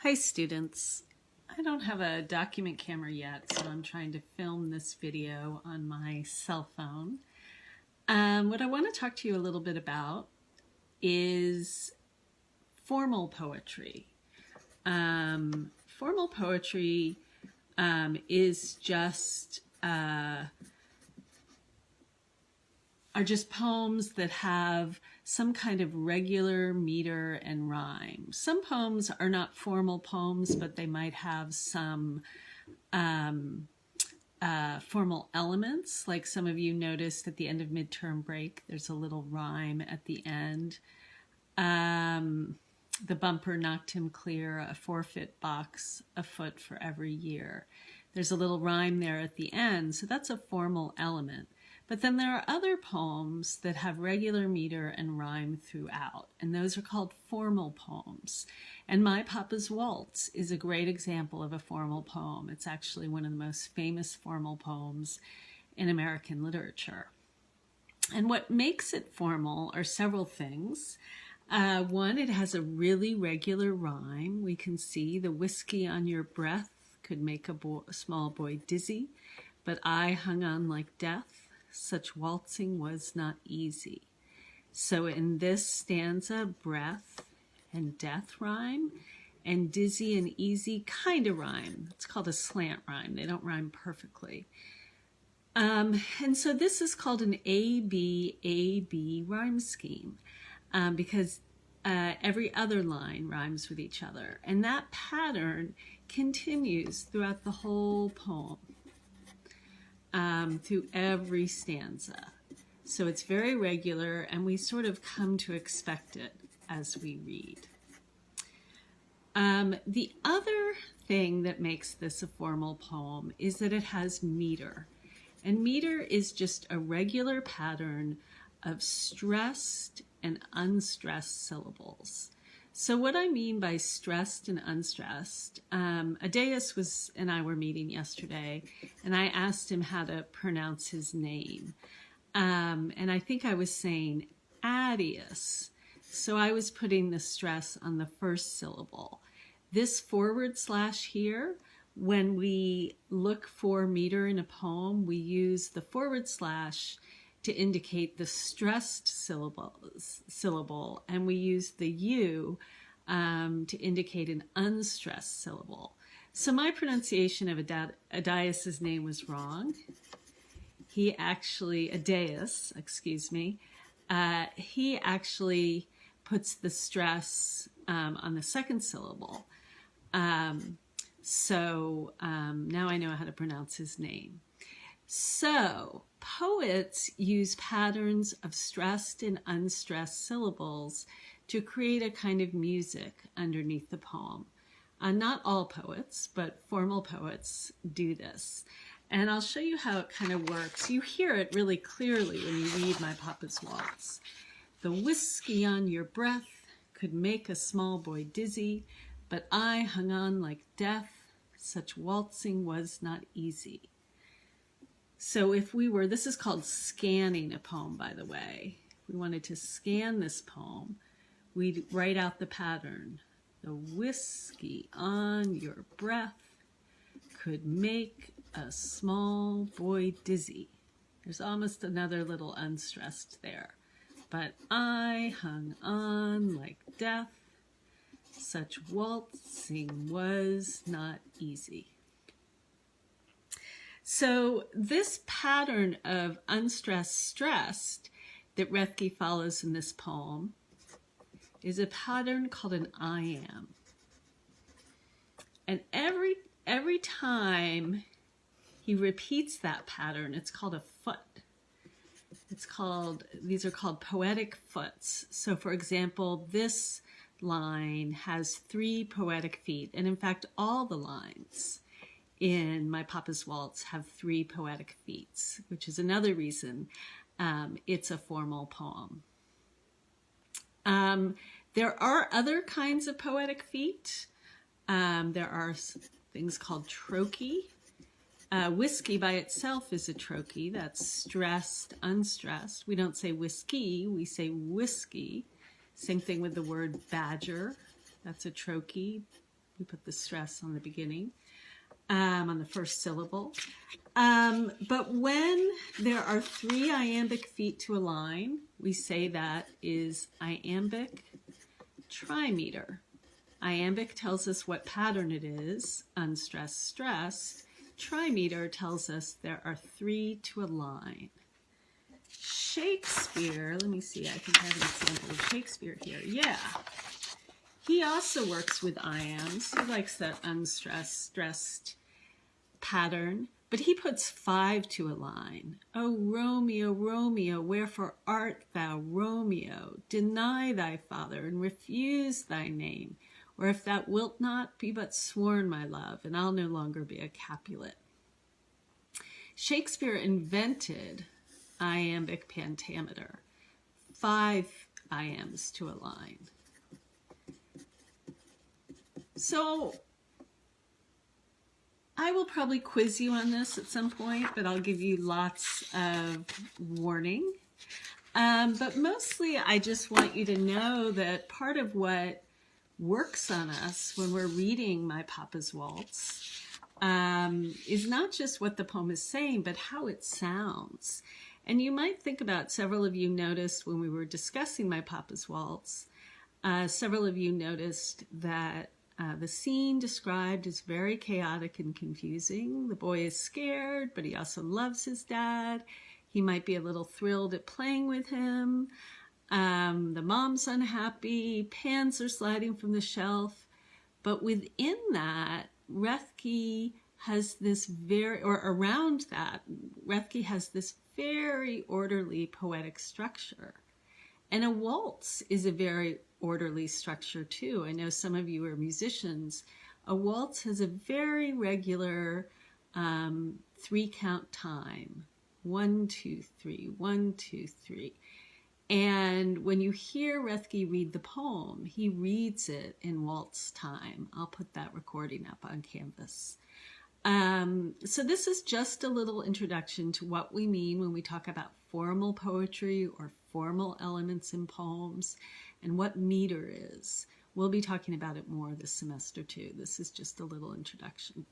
Hi students. I don't have a document camera yet, so I'm trying to film this video on my cell phone. What I want to talk to you a little bit about is formal poetry. Formal poetry is just are just poems that have some kind of regular meter and rhyme. Some poems are not formal poems, but they might have some formal elements. Like some of you noticed at the end of midterm break, there's a little rhyme at the end. The bumper knocked him clear, a forfeit box, a foot for every year. There's a little rhyme there at the end, so that's a formal element. But then there are other poems that have regular meter and rhyme throughout, and those are called formal poems. And My Papa's Waltz is a great example of a formal poem. It's actually one of the most famous formal poems in American literature. And what makes it formal are several things. One, it has a really regular rhyme. We can see the whiskey on your breath could make a small boy dizzy, but I hung on like death. Such waltzing was not easy. So in this stanza, breath and death rhyme, and dizzy and easy kind of rhyme. It's called a slant rhyme. They don't rhyme perfectly. And so this is called an A-B rhyme scheme because every other line rhymes with each other. And that pattern continues throughout the whole poem. Through every stanza. So it's very regular, and we sort of come to expect it as we read. The other thing that makes this a formal poem is that it has meter. And meter is just a regular pattern of stressed and unstressed syllables. So what I mean by stressed and unstressed, Adeus and I were meeting yesterday, and I asked him how to pronounce his name. And I think I was saying Adius. So I was putting the stress on the first syllable. This forward slash here, when we look for meter in a poem, we use the forward slash to indicate the stressed syllable, and we use the U to indicate an unstressed syllable. So my pronunciation of Adeus's name was wrong. He actually puts the stress on the second syllable. So now I know how to pronounce his name. So poets use patterns of stressed and unstressed syllables to create a kind of music underneath the poem. Not all poets, but formal poets do this. And I'll show you how it kind of works. You hear it really clearly when you read My Papa's Waltz. The whiskey on your breath could make a small boy dizzy, but I hung on like death. Such waltzing was not easy. So if we were, this is called scanning a poem, by the way. If we wanted to scan this poem, we'd write out the pattern. The whiskey on your breath could make a small boy dizzy. There's almost another little unstressed there. But I hung on like death. Such waltzing was not easy. So this pattern of unstressed, stressed that Roethke follows in this poem is a pattern called an iamb. And every time he repeats that pattern, it's called a foot. These are called poetic foots. So for example, this line has 3 poetic feet. And in fact, all the lines in My Papa's Waltz have 3 poetic feet, which is another reason it's a formal poem. There are other kinds of poetic feet. There are things called trochee. Whiskey by itself is a trochee. That's stressed, unstressed. We don't say whiskey, we say whiskey. Same thing with the word badger. That's a trochee. We put the stress on the beginning, on the first syllable. But when there are 3 iambic feet to a line, we say that is iambic trimeter. Iambic tells us what pattern it is, unstressed, stressed. Trimeter tells us there are 3 to a line. Shakespeare, let me see, I think I have an example of Shakespeare here. Yeah. He also works with iambs. He likes that unstressed, stressed pattern, but he puts 5 to a line. Oh, Romeo, Romeo, wherefore art thou, Romeo? Deny thy father and refuse thy name, or if thou wilt not, be but sworn, my love, and I'll no longer be a Capulet. Shakespeare invented iambic pentameter, 5 iambs to a line. So I will probably quiz you on this at some point, but I'll give you lots of warning. But mostly I just want you to know that part of what works on us when we're reading My Papa's Waltz is not just what the poem is saying, but how it sounds. And you might think about, several of you noticed when we were discussing My Papa's Waltz, several of you noticed that the scene described is very chaotic and confusing. The boy is scared, but he also loves his dad. He might be a little thrilled at playing with him. The mom's unhappy. Pans are sliding from the shelf. But within that, Rethke has this around that, Rethke has this very orderly poetic structure. And a waltz is a very orderly structure too. I know some of you are musicians. A waltz has a very regular 3-count time. 1, 2, 3, 1, 2, 3. And when you hear Rethke read the poem, he reads it in waltz time. I'll put that recording up on Canvas. So this is just a little introduction to what we mean when we talk about formal poetry or formal elements in poems and what meter is. We'll be talking about it more this semester too. This is just a little introduction.